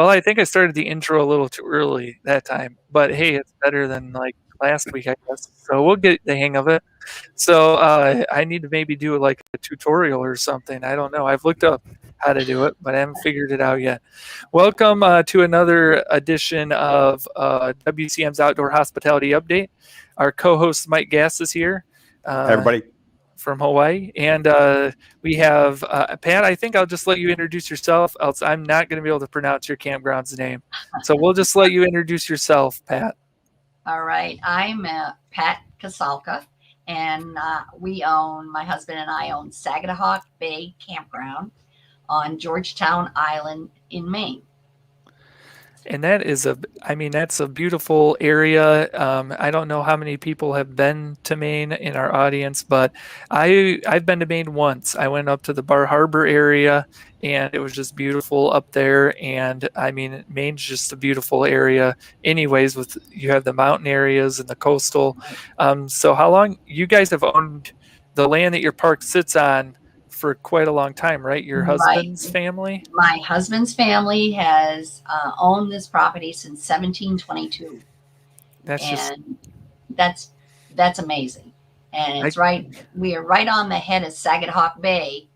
Well, I think I started the intro a little too early that time, but hey, it's better than like last week, I guess. So we'll get the hang of it. So I need to maybe do like a tutorial or something. I don't know. I've looked up how to do it, but I haven't figured it out yet. Welcome to another edition of WCM's Outdoor Hospitality Update. Our co-host Mike Gass is here. Hi, everybody. From Hawaii. And we have Pat. I think I'll just let you introduce yourself, else I'm not going to be able to pronounce your campground's name. So we'll just let you introduce yourself, Pat. All right. I'm Pat Kasalka, and my husband and I own Saginaw Bay Campground on Georgetown Island in Maine. And that is that's a beautiful area. I don't know how many people have been to Maine in our audience, but I've been to Maine once. I went up to the Bar Harbor area, and it was just beautiful up there. And I mean, Maine's just a beautiful area, anyways. With you have the mountain areas and the coastal. So how long you guys have owned the land that your park sits on? For quite a long time, right? Your husband's family? My husband's family has owned this property since 1722. That's amazing. And it's we are right on the head of Saginaw Bay.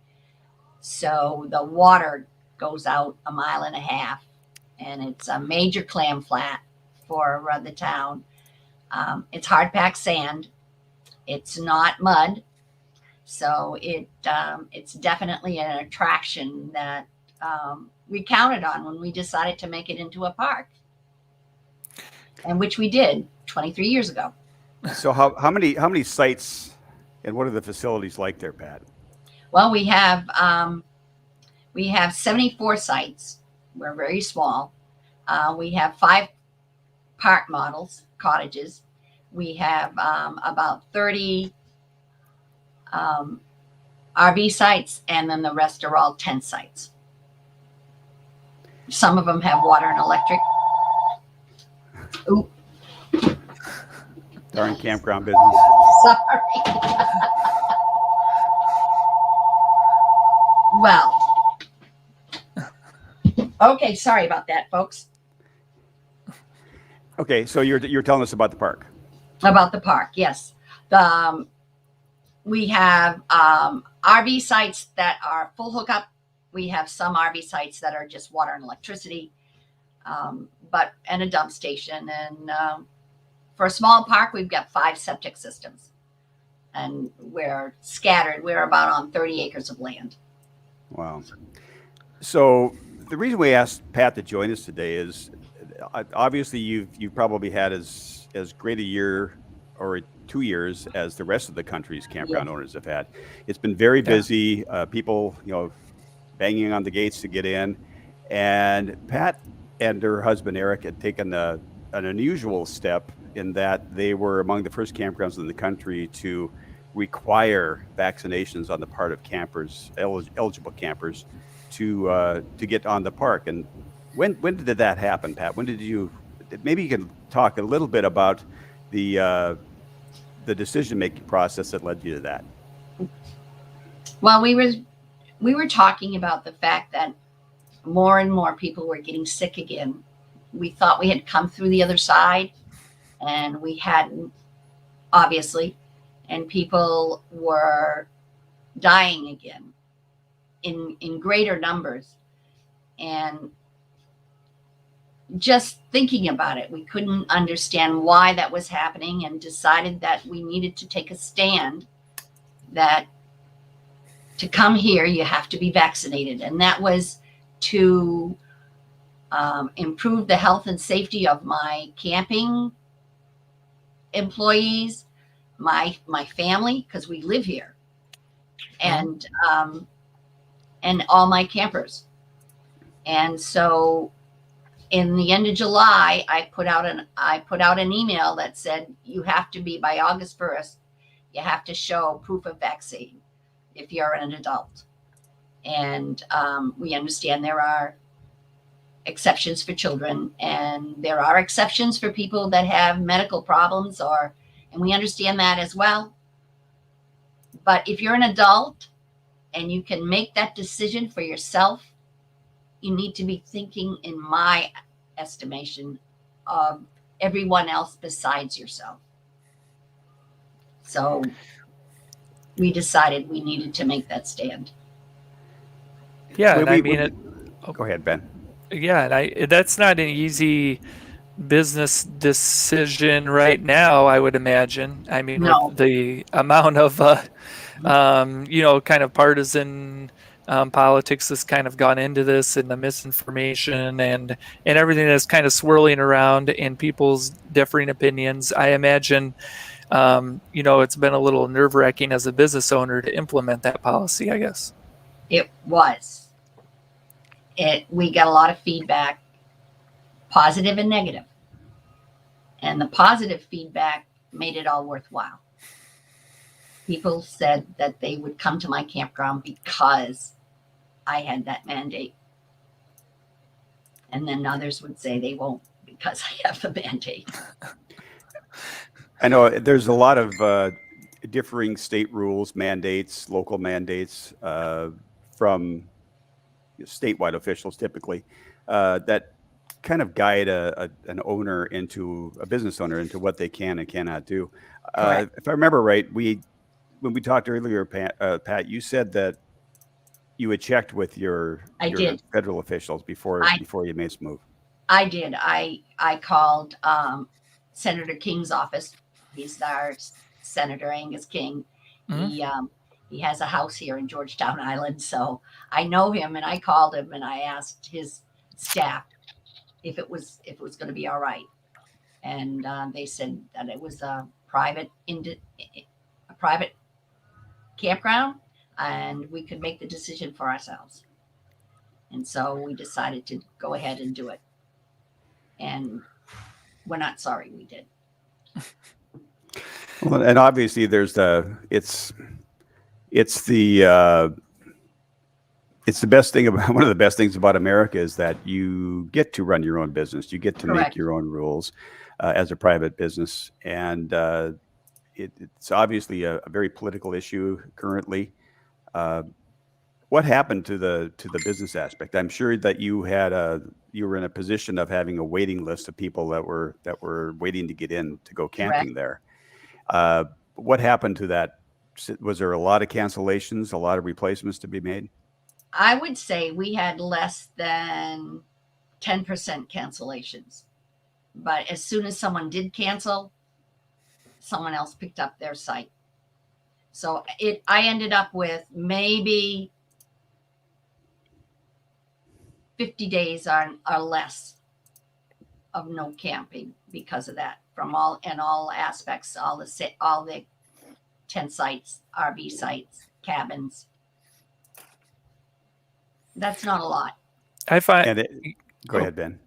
So the water goes out 1.5 miles, and it's a major clam flat for the town. It's hard packed sand. It's not mud. So it's definitely an attraction that we counted on when we decided to make it into a park, and which we did 23 years ago. So how many sites and what are the facilities like there, Pat? Well, we have 74 sites. We're very small. We have 5 park models, cottages. We have about 30 RV sites, and then the rest are all tent sites. Some of them have water and electric. Ooh. Darn campground business. Sorry. Well, okay, sorry about that, folks. Okay, so you're telling us about the park. About the park, yes. We have RV sites that are full hookup. We have some RV sites that are just water and electricity, and a dump station. And for a small park, we've got 5 septic systems. And we're scattered. We're about on 30 acres of land. Wow. So the reason we asked Pat to join us today is obviously you've probably had as great a year or 2 years as the rest of the country's campground owners have had. It's been very busy. People, banging on the gates to get in. And Pat and her husband Eric had taken an unusual step in that they were among the first campgrounds in the country to require vaccinations on the part of campers, eligible campers, to get on the park. And when did that happen, Pat? When did you? Maybe you can talk a little bit about the decision-making process that led you to that. Well, we were talking about the fact that more and more people were getting sick again. We thought we had come through the other side, and we hadn't, obviously, and people were dying again in greater numbers. And just thinking about it, we couldn't understand why that was happening, and decided that we needed to take a stand that to come here, you have to be vaccinated. And that was to improve the health and safety of my camping employees, my family, because we live here, and all my campers. And so in the end of July, I put out an email that said, you have to be, by August 1st, you have to show proof of vaccine if you're an adult. And we understand there are exceptions for children, and there are exceptions for people that have medical problems, and we understand that as well. But if you're an adult and you can make that decision for yourself, you need to be thinking, in my estimation, of everyone else besides yourself. So we decided we needed to make that stand. Yeah, When and I we, mean when it. we, Go ahead, Ben. Yeah, and I that's not an easy business decision right now, I would imagine. I mean, with No, the amount of kind of partisan politics that's kind of gone into this, and the misinformation and everything that's kind of swirling around in people's differing opinions. I imagine it's been a little nerve wracking as a business owner to implement that policy, I guess. it was. We got a lot of feedback, positive and negative. And the positive feedback made it all worthwhile. People said that they would come to my campground because I had that mandate. And then others would say they won't because I have the mandate. I know there's a lot of differing state rules, mandates, local mandates from statewide officials typically that kind of guide an owner into a business owner into what they can and cannot do. Correct. If I remember right, when we talked earlier, Pat, you said that you had checked with I your did. federal officials before I you made this move. I did. I called Senator King's office. He's our Senator Angus King. Mhm. He has a house here in Georgetown Island, so I know him. And I called him and I asked his staff if it was going to be all right. And they said that it was a private campground, and we could make the decision for ourselves. And so we decided to go ahead and do it. And we're not sorry we did. Well, and obviously there's it's the best thing about one of the best things about America is that you get to run your own business. You get to Correct. make your own rules as a private business, and it's obviously a very political issue currently. What happened to the business aspect? I'm sure that you were in a position of having a waiting list of people that were waiting to get in to go camping Correct. there. What happened to that? Was there a lot of cancellations, a lot of replacements to be made? I would say we had less than 10% cancellations. But as soon as someone did cancel, someone else picked up their site. So I ended up with maybe 50 days or less of no camping because of that, from all aspects, all the tent sites, RV sites, cabins. That's not a lot. I find. Go ahead, Ben.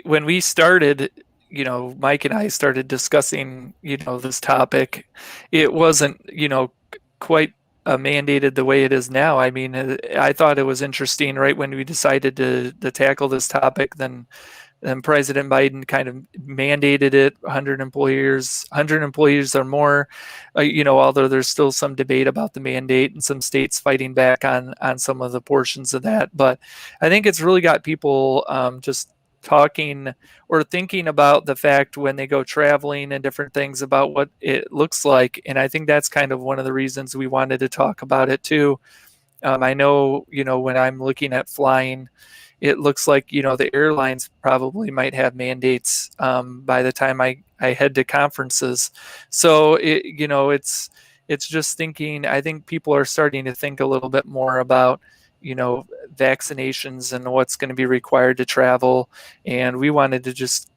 When we started, Mike and I started discussing, this topic, it wasn't, quite mandated the way it is now. I mean, I thought it was interesting right when we decided to tackle this topic. Then President Biden kind of mandated it, 100 employees or more, although there's still some debate about the mandate and some states fighting back on some of the portions of that. But I think it's really got people just talking or thinking about the fact when they go traveling and different things about what it looks like. And I think that's kind of one of the reasons we wanted to talk about it too. I know, when I'm looking at flying, it looks like, the airlines probably might have mandates by the time I head to conferences. So it's just thinking, I think people are starting to think a little bit more about, vaccinations and what's going to be required to travel. And we wanted to just,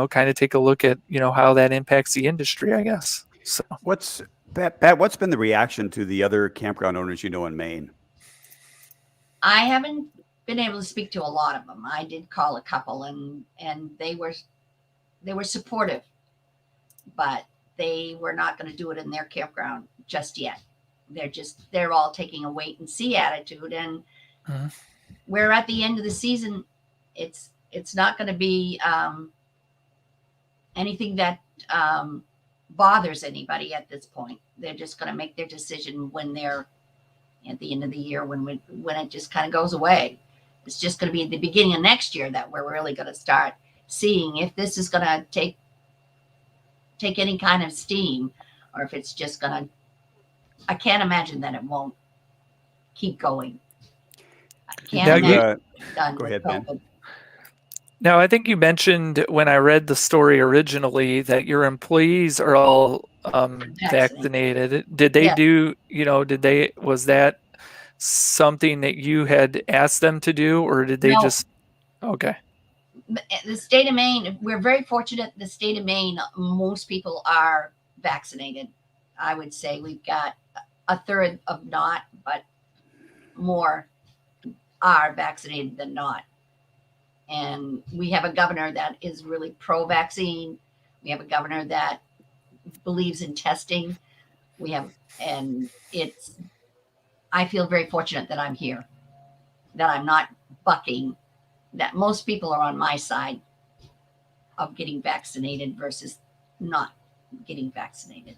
kind of take a look at, how that impacts the industry, I guess. So Pat, what's been the reaction to the other campground owners in Maine? I haven't been able to speak to a lot of them. I did call a couple, and they were supportive, but they were not going to do it in their campground just yet. They're all taking a wait and see attitude, and we're at the end of the season. It's not going to be anything that bothers anybody at this point. They're just going to make their decision when they're at the end of the year, when it just kind of goes away. It's just going to be at the beginning of next year that we're really going to start seeing if this is going to take any kind of steam, or if it's just going to. I can't imagine that it won't keep going. I can't Now imagine done go with ahead, Ben. COVID. Now, I think you mentioned when I read the story originally that your employees are all vaccinated. Did they Yeah. do, was that something that you had asked them to do, or did they No. just, okay. The state of Maine, we're very fortunate. The state of Maine, most people are vaccinated. I would say we've got a third of not, but more are vaccinated than not. And we have a governor that is really pro-vaccine. We have a governor that believes in testing. I feel very fortunate that I'm here, that I'm not bucking, that most people are on my side of getting vaccinated versus not getting vaccinated.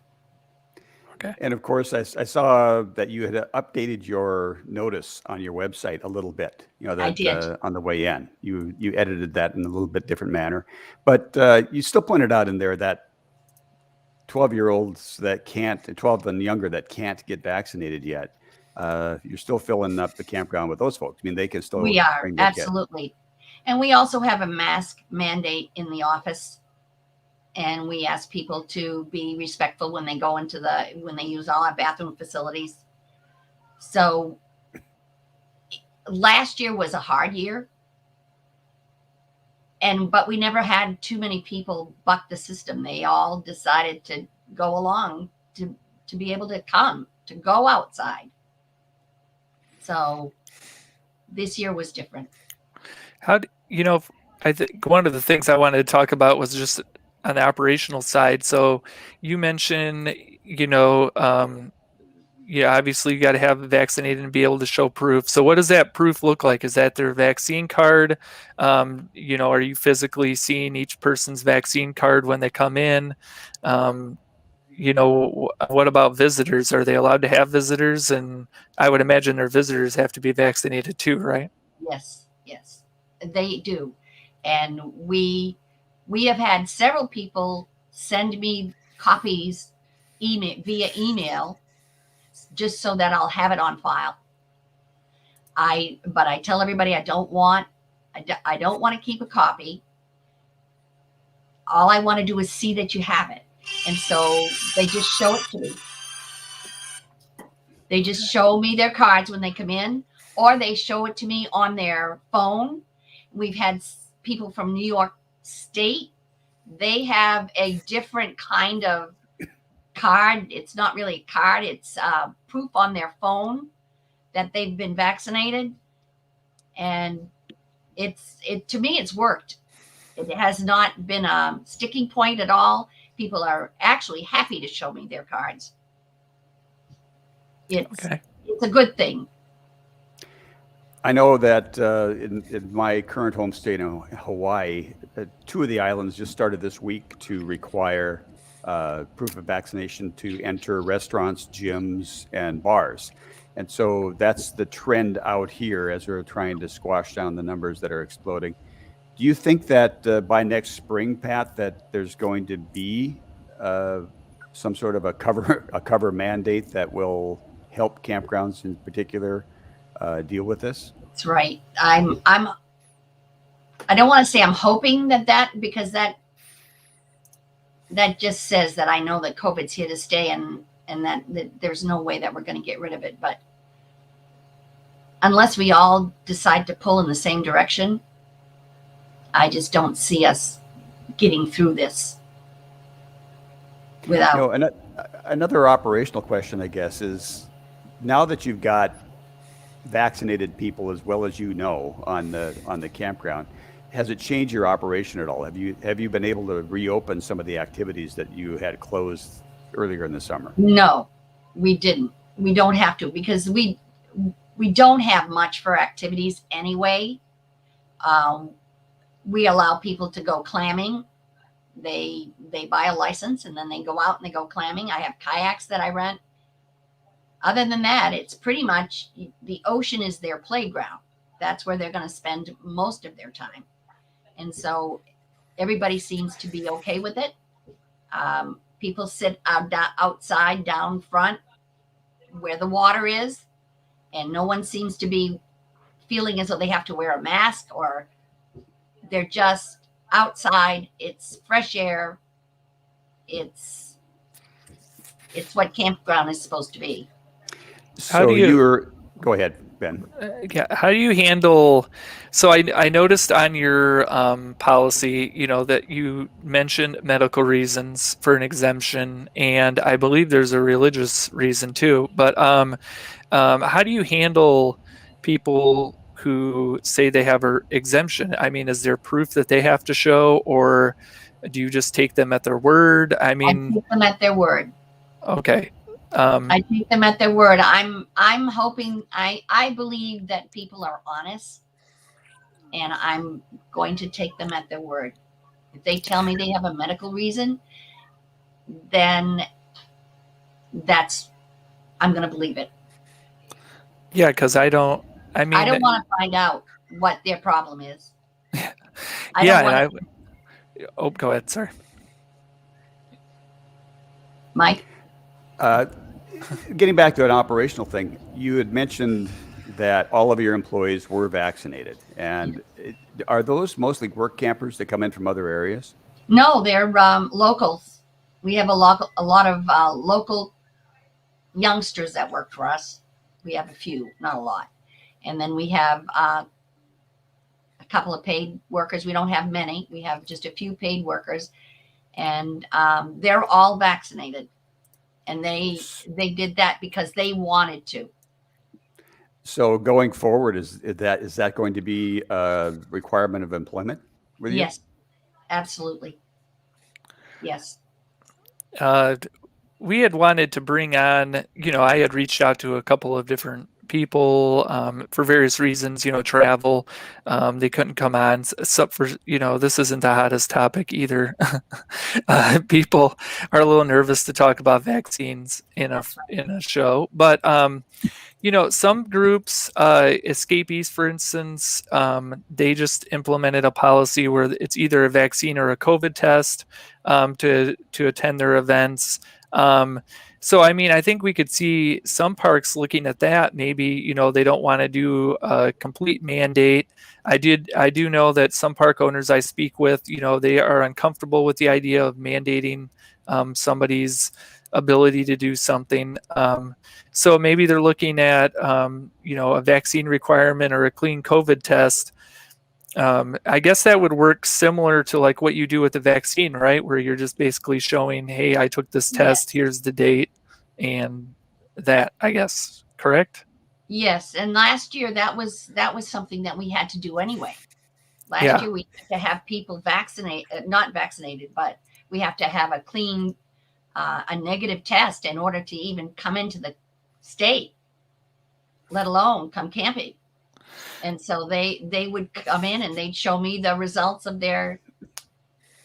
Okay. And of course, I saw that you had updated your notice on your website a little bit. That I did. On the way in, you edited that in a little bit different manner, but you still pointed out in there that 12-year-olds that can't, 12 and younger that can't get vaccinated yet, you're still filling up the campground with those folks. I mean, they can still We are, bring their kids. absolutely. And we also have a mask mandate in the office. And we ask people to be respectful when they when they use all our bathroom facilities. So last year was a hard year. But we never had too many people buck the system. They all decided to go along to be able to come, to go outside. So this year was different. I think one of the things I wanted to talk about was just on the operational side. So you mentioned, obviously you got to have vaccinated and be able to show proof. So what does that proof look like? Is that their vaccine card? Are you physically seeing each person's vaccine card when they come in? What about visitors? Are they allowed to have visitors? And I would imagine their visitors have to be vaccinated too, right? Yes, they do. And we have had several people send me copies via email just so that I'll have it on file. But I tell everybody I don't want to keep a copy. All I want to do is see that you have it. And so they just show it to me. They just show me their cards when they come in, or they show it to me on their phone. We've had people from New York State. They have a different kind of card. It's not really a card. It's proof on their phone that they've been vaccinated. And to me, it's worked. It has not been a sticking point at all. People are actually happy to show me their cards. It's a good thing. I know that in my current home state in Hawaii, 2 of the islands just started this week to require proof of vaccination to enter restaurants, gyms, and bars. And so that's the trend out here as we're trying to squash down the numbers that are exploding. Do you think that by next spring, Pat, that there's going to be some sort of a cover mandate that will help campgrounds in particular deal with this? That's right. I don't want to say I'm hoping that because that just says that I know that COVID's here to stay and that there's no way that we're going to get rid of it. But unless we all decide to pull in the same direction, I just don't see us getting through this without. Another operational question, I guess, is now that you've got vaccinated people as well as on the campground, has it changed your operation at all? Have you been able to reopen some of the activities that you had closed earlier in the summer? No, we didn't. We don't have to because we don't have much for activities anyway. We allow people to go clamming. They buy a license and then they go out and they go clamming. I have kayaks that I rent. Other than that, it's pretty much the ocean is their playground. That's where they're going to spend most of their time. And so everybody seems to be okay with it. People sit outside down front where the water is, and no one seems to be feeling as though they have to wear a mask, or they're just outside. It's fresh air. It's what campground is supposed to be. How do So you- you're, go ahead, Ben. Yeah, how do you handle? So I noticed on your policy, that you mentioned medical reasons for an exemption, and I believe there's a religious reason too. But how do you handle people who say they have an exemption? I mean, is there proof that they have to show, or do you just take them at their word? I I mean, take them at their word. okay. I take them at their word. I'm hoping, I believe that people are honest, and I'm going to take them at their word. If they tell me they have a medical reason, then I'm going to believe it. Yeah, because I don't want to find out what their problem is. Oh, go ahead, sir. Mike? Getting back to an operational thing, you had mentioned that all of your employees were vaccinated. And are those mostly work campers that come in from other areas? No, they're locals. We have a lot of local youngsters that work for us. We have a few, not a lot. And then we have a couple of paid workers. We don't have many. We have just a few paid workers. And they're all vaccinated. And they did that because they wanted to. So going forward, is that going to be a requirement of employment with you? Yes, absolutely. Yes. We had wanted to bring on, I had reached out to a couple of different people for various reasons, travel. They couldn't come on, except for, this isn't the hottest topic either. People are a little nervous to talk about vaccines in a show, but some groups, escapees, for instance, they just implemented a policy where it's either a vaccine or a COVID test to attend their events. So, I mean, I think we could see some parks looking at that. Maybe, they don't want to do a complete mandate. I do know that some park owners I speak with, they are uncomfortable with the idea of mandating somebody's ability to do something. So maybe they're looking at, a vaccine requirement or a clean COVID test. I guess that would work similar to like what you do with the vaccine, right? Where you're just basically showing, hey, I took this test, here's the date, and that, I guess, correct? Yes. And last year that was something that we had to do anyway. Yeah. Year we had to have people not vaccinated, but we have to have a clean, a negative test in order to even come into the state, let alone come camping. And so they would come in and they'd show me the results of their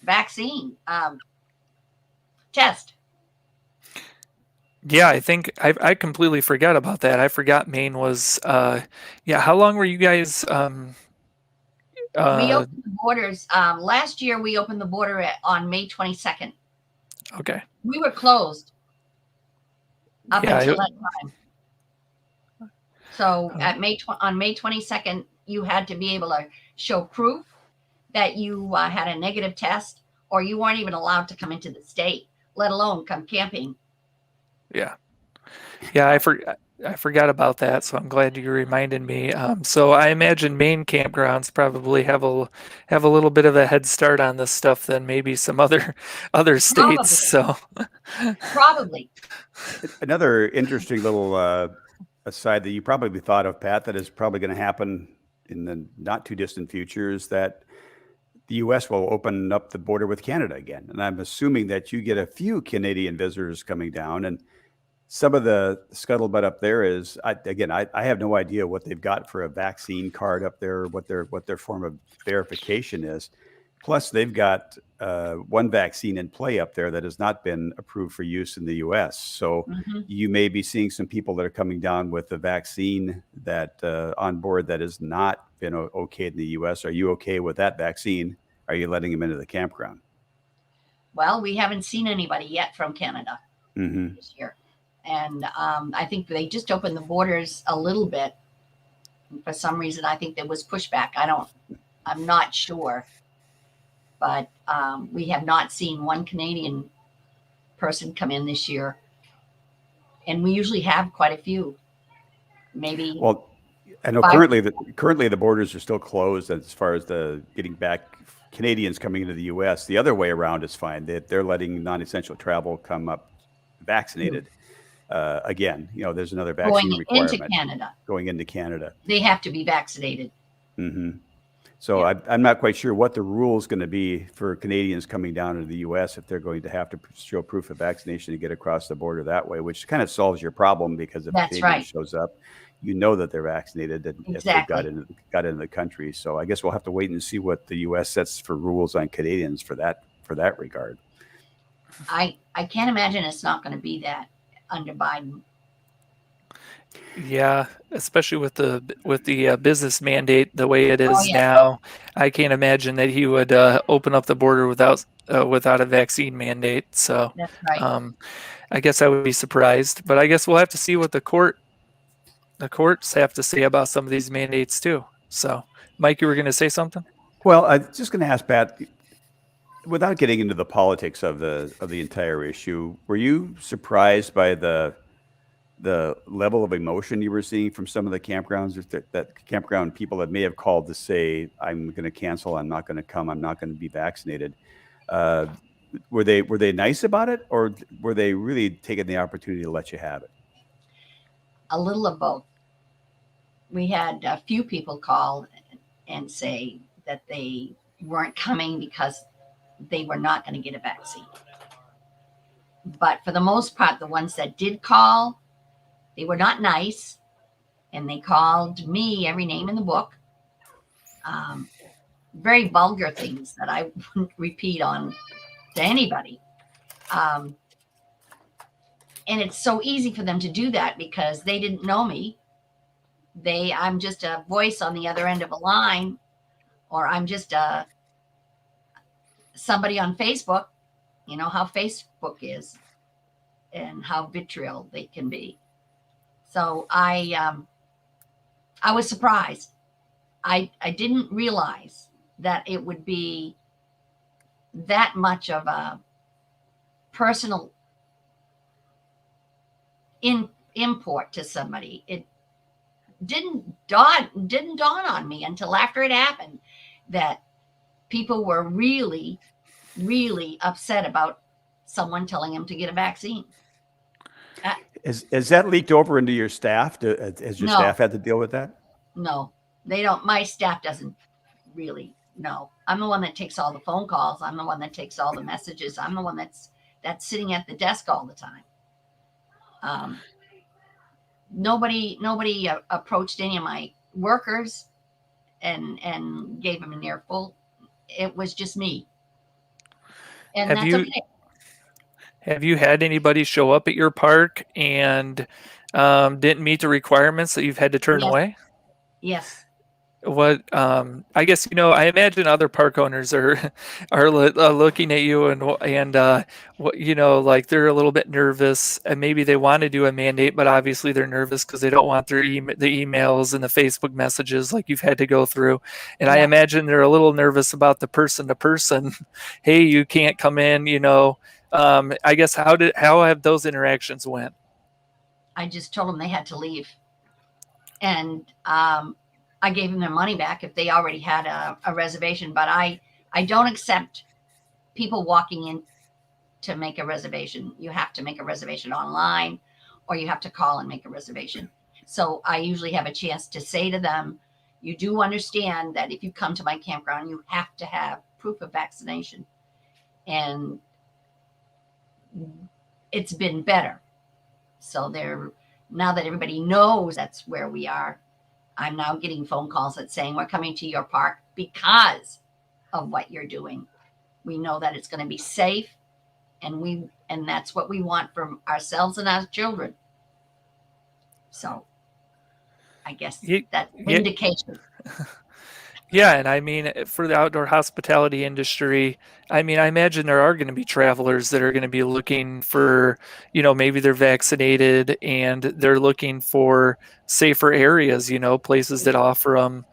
vaccine test. Yeah, I think I completely forgot about that. I forgot Maine was, how long were you guys? We opened the borders. Last year we opened the border on May 22nd. Okay. We were closed up until that time. So on May 22nd, you had to be able to show proof that you had a negative test, or you weren't even allowed to come into the state, let alone come camping. Yeah. Yeah, I forgot about that, so I'm glad you reminded me. So I imagine Maine campgrounds probably have a little bit of a head start on this stuff than maybe some other states. Probably. So probably. Another interesting little aside that you probably thought of, Pat, that is probably going to happen in the not too distant future is that the U.S. will open up the border with Canada again. And I'm assuming that you get a few Canadian visitors coming down, and some of the scuttlebutt up there is, I have no idea what they've got for a vaccine card up there, what their form of verification is. Plus, they've got one vaccine in play up there that has not been approved for use in the U.S. So you may be seeing some people that are coming down with the vaccine that on board that has not been okayed in the U.S. Are you okay with that vaccine? Are you letting them into the campground? Well, we haven't seen anybody yet from Canada this year. And I think they just opened the borders a little bit. For some reason, I think there was pushback. I'm not sure. But we have not seen one Canadian person come in this year. And we usually have quite a few. Maybe. Well, I know currently the borders are still closed as far as the getting back Canadians coming into the U.S. The other way around is fine. They're letting non-essential travel come up vaccinated. Again, there's another vaccine requirement. Going into Canada. They have to be vaccinated. So yeah. I'm not quite sure what the rule is going to be for Canadians coming down into the U.S. if they're going to have to show proof of vaccination to get across the border that way, which kind of solves your problem because if a Canadian shows up, you know that they're vaccinated and if they got into the country. So I guess we'll have to wait and see what the U.S. sets for rules on Canadians for that regard. I can't imagine it's not going to be that under Biden. Yeah, especially with the business mandate the way it is now, I can't imagine that he would open up the border without a vaccine mandate. So that's right. I guess I would be surprised, but I guess we'll have to see what the courts have to say about some of these mandates too. So, Mike, you were going to say something? Well, I'm just going to ask Pat, without getting into the politics of the entire issue, were you surprised by the level of emotion you were seeing from some of the campgrounds, that campground people that may have called to say, I'm going to cancel, I'm not going to come, I'm not going to be vaccinated? Were they nice about it, or were they really taking the opportunity to let you have it? A little of both. We had a few people call and say that they weren't coming because they were not going to get a vaccine. But for the most part, the ones that did call, they were not nice, and they called me every name in the book. Very vulgar things that I wouldn't repeat on to anybody. And it's so easy for them to do that because they didn't know me. I'm just a voice on the other end of a line, or I'm just somebody on Facebook. You know how Facebook is and how vitriol they can be. So I was surprised. I didn't realize that it would be that much of a personal import to somebody. It didn't dawn on me until after it happened that people were really, really upset about someone telling them to get a vaccine. Has that leaked over into your staff? Has your staff had to deal with that? No, they don't. My staff doesn't really know. I'm the one that takes all the phone calls. I'm the one that takes all the messages. I'm the one that's sitting at the desk all the time. Nobody approached any of my workers and gave them an earful. It was just me. And that's okay. Have you had anybody show up at your park and didn't meet the requirements that you've had to turn away? Yes. What I guess I imagine other park owners are looking at you and like they're a little bit nervous, and maybe they want to do a mandate, but obviously they're nervous because they don't want the emails and the Facebook messages like you've had to go through. And I imagine they're a little nervous about the person to person. Hey, you can't come in. I guess how have those interactions went? I just told them they had to leave, and I gave them their money back if they already had a reservation. But I don't accept people walking in to make a reservation. You have to make a reservation online, or you have to call and make a reservation. So I usually have a chance to say to them, you do understand that if you come to my campground, you have to have proof of vaccination. And it's been better. So now that everybody knows that's where we are, I'm now getting phone calls that saying we're coming to your park because of what you're doing. We know that it's going to be safe, and that's what we want from ourselves and our children. So I guess Yeah, that's yeah, vindication. yeah, and I mean, for the outdoor hospitality industry, I mean, I imagine there are going to be travelers that are going to be looking for, maybe they're vaccinated and they're looking for safer areas, places that offer them,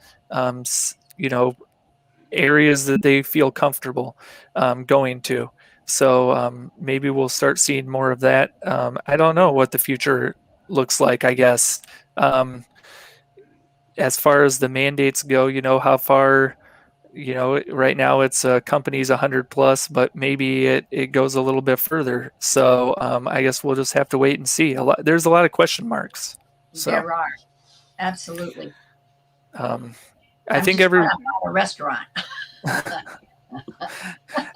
areas that they feel comfortable going to. So maybe we'll start seeing more of that. I don't know what the future looks like, I guess. As far as the mandates go, how far, right now it's companies 100 plus, but maybe it goes a little bit further. So I guess we'll just have to wait and see. There's a lot of question marks. So There are, absolutely. um, I I'm think just not about a restaurant.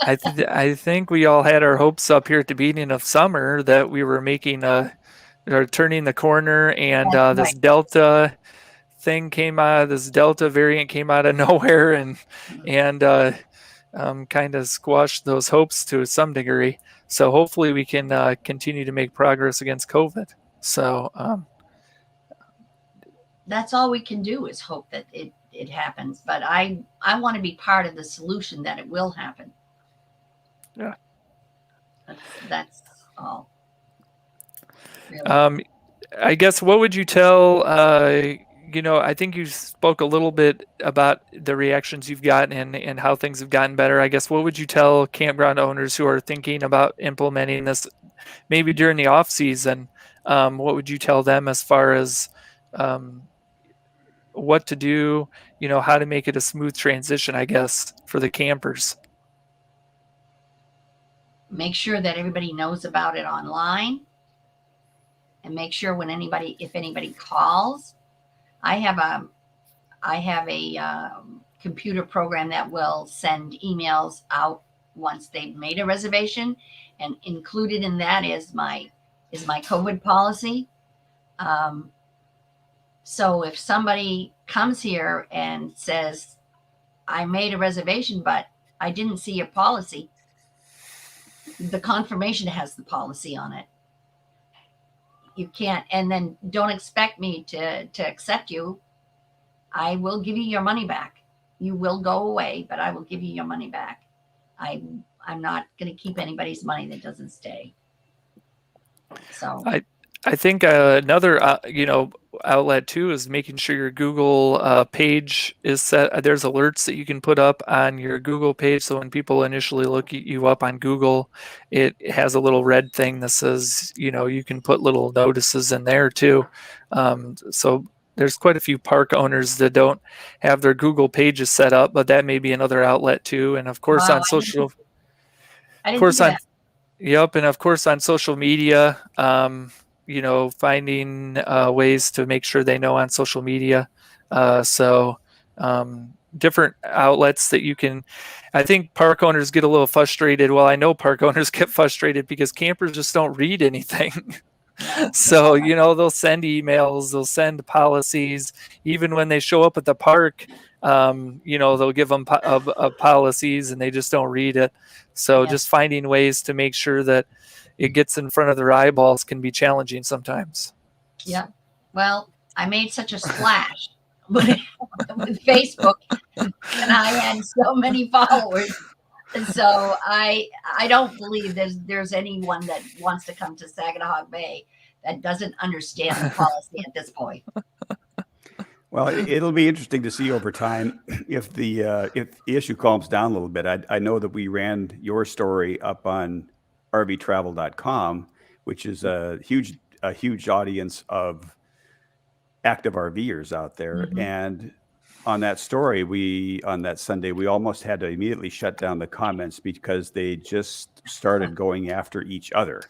I think we all had our hopes up here at the beginning of summer that we were making or turning the corner, and That's this right. Delta variant came out of nowhere, and kind of squashed those hopes to some degree. So hopefully we can continue to make progress against COVID. So That's all we can do is hope that it happens. But I want to be part of the solution that it will happen. yeah. That's all. Really. I guess what would you tell? I think you spoke a little bit about the reactions you've gotten and how things have gotten better. I guess what would you tell campground owners who are thinking about implementing this, maybe during the off season? What would you tell them as far as um, what to do? How to make it a smooth transition, I guess, for the campers. Make sure that everybody knows about it online, and make sure if anybody calls, I have a computer program that will send emails out once they've made a reservation, and included in that is my COVID policy. So if somebody comes here and says, I made a reservation, but I didn't see your policy, the confirmation has the policy on it. You can't, and then don't expect me to accept you. I will give you your money back. You will go away, but I will give you your money back. I'm not going to keep anybody's money that doesn't stay. So I think another outlet too is making sure your Google page is set. There's alerts that you can put up on your Google page, so when people initially look you up on Google, it has a little red thing that says you can put little notices in there too. So there's quite a few park owners that don't have their Google pages set up, but that may be another outlet too. And of course on social, I of didn't course think of on that. Yep, and of course on social media, finding ways to make sure they know on social media. So different outlets that you can. I think park owners get a little frustrated. Well, I know park owners get frustrated because campers just don't read anything. So they'll send emails, they'll send policies, even when they show up at the park. They'll give them policies and they just don't read it. So Yeah. just finding ways to make sure that it gets in front of their eyeballs can be challenging sometimes. Yeah. Well, I made such a splash with Facebook, and I had so many followers. And so I don't believe there's anyone that wants to come to Saginaw Bay that doesn't understand the policy at this point. Well, it'll be interesting to see over time if the issue calms down a little bit. I know that we ran your story up on rvtravel.com, which is a huge audience of active RVers out there. Mhm. And on that story, on that Sunday, we almost had to immediately shut down the comments because they just started going after each other.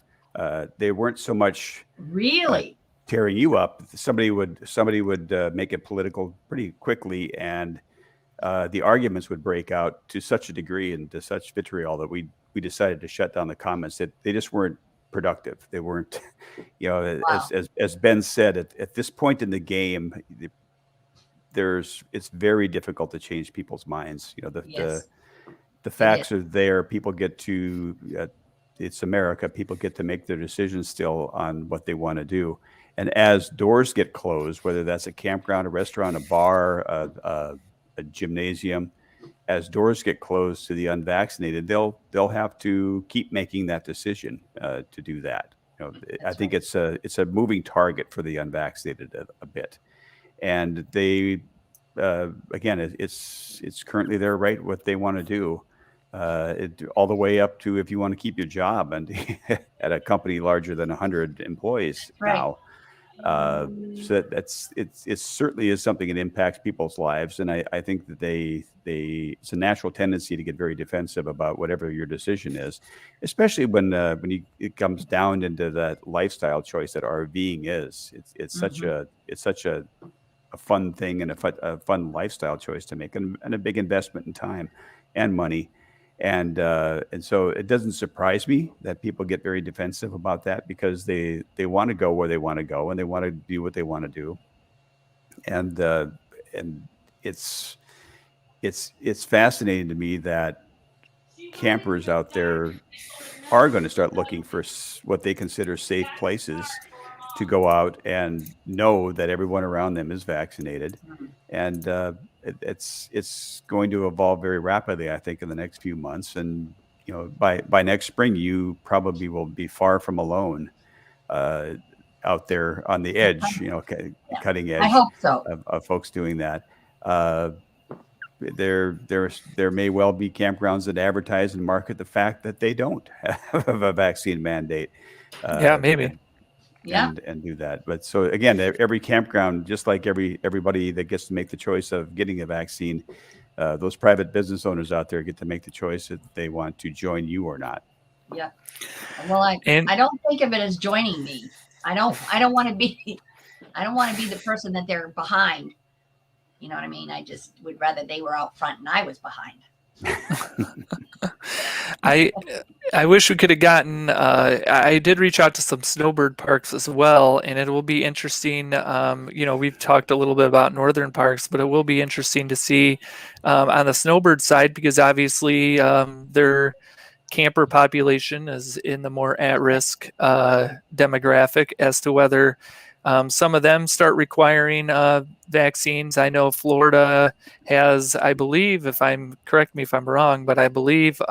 They weren't so much Really? tearing you up. Somebody would make it political pretty quickly, and the arguments would break out to such a degree and to such vitriol that we decided to shut down the comments. That they just weren't productive. They weren't, Wow. as Ben said, at this point in the game, it's very difficult to change people's minds. Yes. The facts are there. People get to, it's America. People get to make their decisions still on what they want to do. And as doors get closed, whether that's a campground, a restaurant, a bar, a gymnasium, as doors get closed to the unvaccinated, they'll have to keep making that decision to do that. You know, I think it's a moving target for the unvaccinated a bit, and they again, it's currently their right what they want to do. All the way up to if you want to keep your job and at a company larger than 100 employees now. So it certainly is something that impacts people's lives, and I think that it's a natural tendency to get very defensive about whatever your decision is, especially when it comes down into that lifestyle choice that RVing is. It's such a fun thing and a fun lifestyle choice to make, and a big investment in time and money. And so it doesn't surprise me that people get very defensive about that, because they want to go where they want to go and they want to do what they want to do. And it's fascinating to me that campers out there are going to start looking for what they consider safe places to go out and know that everyone around them is vaccinated. And it's going to evolve very rapidly, I think, in the next few months. And by next spring, you probably will be far from alone out there on the edge, cutting edge. I hope so. Of folks doing that. There may well be campgrounds that advertise and market the fact that they don't have a vaccine mandate. Maybe. And do that. But so again, every campground, just like everybody that gets to make the choice of getting a vaccine, those private business owners out there get to make the choice if they want to join you or not. Yeah. Well, I don't think of it as joining me. I don't want to be the person that they're behind. You know what I mean? I just would rather they were out front and I was behind. I wish we could have gotten. I did reach out to some snowbird parks as well, and it will be interesting. We've talked a little bit about northern parks, but it will be interesting to see on the snowbird side, because obviously their camper population is in the more at-risk demographic, as to whether some of them start requiring vaccines. I know Florida has, I believe, correct me if I'm wrong, but I believe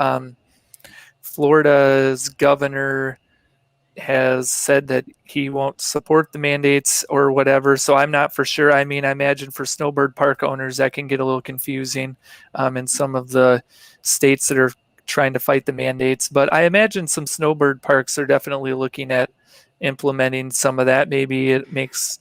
Florida's governor has said that he won't support the mandates or whatever. So I'm not for sure. I mean, I imagine for snowbird park owners, that can get a little confusing in some of the states that are trying to fight the mandates. But I imagine some snowbird parks are definitely looking at implementing some of that. Maybe it makes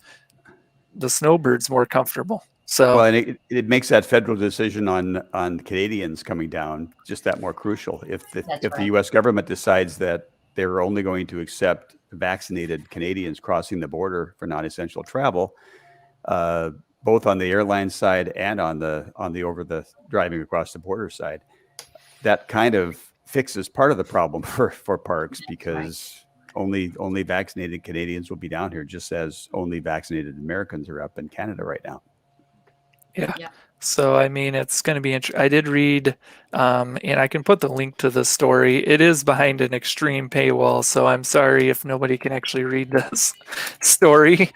the snowbirds more comfortable. So, well, and it makes that federal decision on Canadians coming down just that more crucial. If the U.S. government decides that they're only going to accept vaccinated Canadians crossing the border for non-essential travel, both on the airline side and on the over the driving across the border side, that kind of fixes part of the problem for parks, because only vaccinated Canadians will be down here, just as only vaccinated Americans are up in Canada right now. Yeah. So, I mean, it's going to be interesting. I did read, and I can put the link to the story. It is behind an extreme paywall, so I'm sorry if nobody can actually read this story.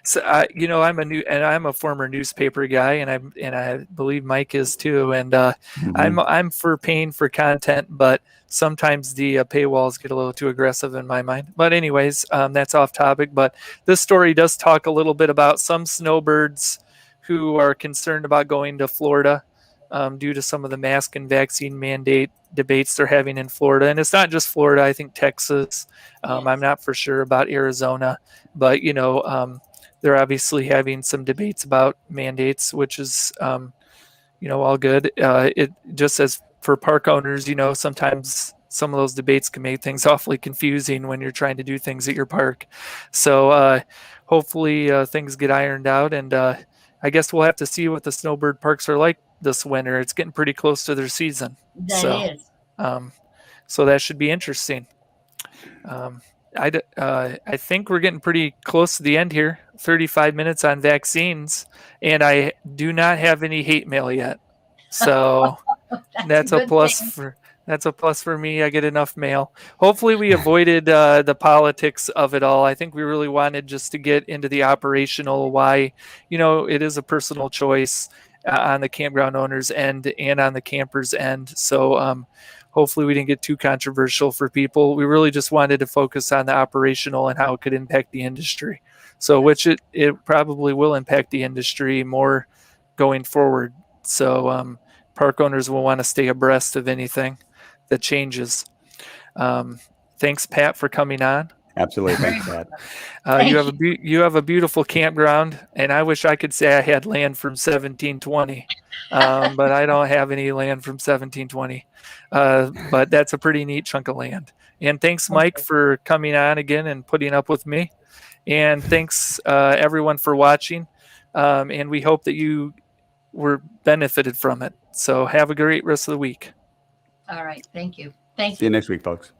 So, I'm a former newspaper guy, and I believe Mike is too. And I'm for paying for content, but sometimes the paywalls get a little too aggressive in my mind. But anyways, that's off topic. But this story does talk a little bit about some snowbirds who are concerned about going to Florida due to some of the mask and vaccine mandate debates they're having in Florida. And it's not just Florida. I think Texas. I'm not for sure about Arizona. But, they're obviously having some debates about mandates, which is, all good. It just says for park owners, sometimes some of those debates can make things awfully confusing when you're trying to do things at your park. So hopefully things get ironed out. And I guess we'll have to see what the snowbird parks are like this winter. It's getting pretty close to their season. That is. So that should be interesting. I think we're getting pretty close to the end here. 35 minutes on vaccines, and I do not have any hate mail yet. So That's a good plus thing. for that's a plus for me. I get enough mail. Hopefully, we avoided the politics of it all. I think we really wanted just to get into the operational why, it is a personal choice on the campground owners end and on the campers end. So hopefully, we didn't get too controversial for people. We really just wanted to focus on the operational and how it could impact the industry. So, which it probably will impact the industry more going forward. So, park owners will want to stay abreast of anything that changes. Um, Thanks, Pat, for coming on. Absolutely. Thanks, Pat. You Thank have you. you have a beautiful campground, and I wish I could say I had land from 1720, but I don't have any land from 1720. But that's a pretty neat chunk of land. And thanks, Mike, Okay. for coming on again and putting up with me. And thanks, everyone, for watching. And we hope that you were benefited from it. So have a great rest of the week. All right. Thank you. Thank See you you. next week, folks.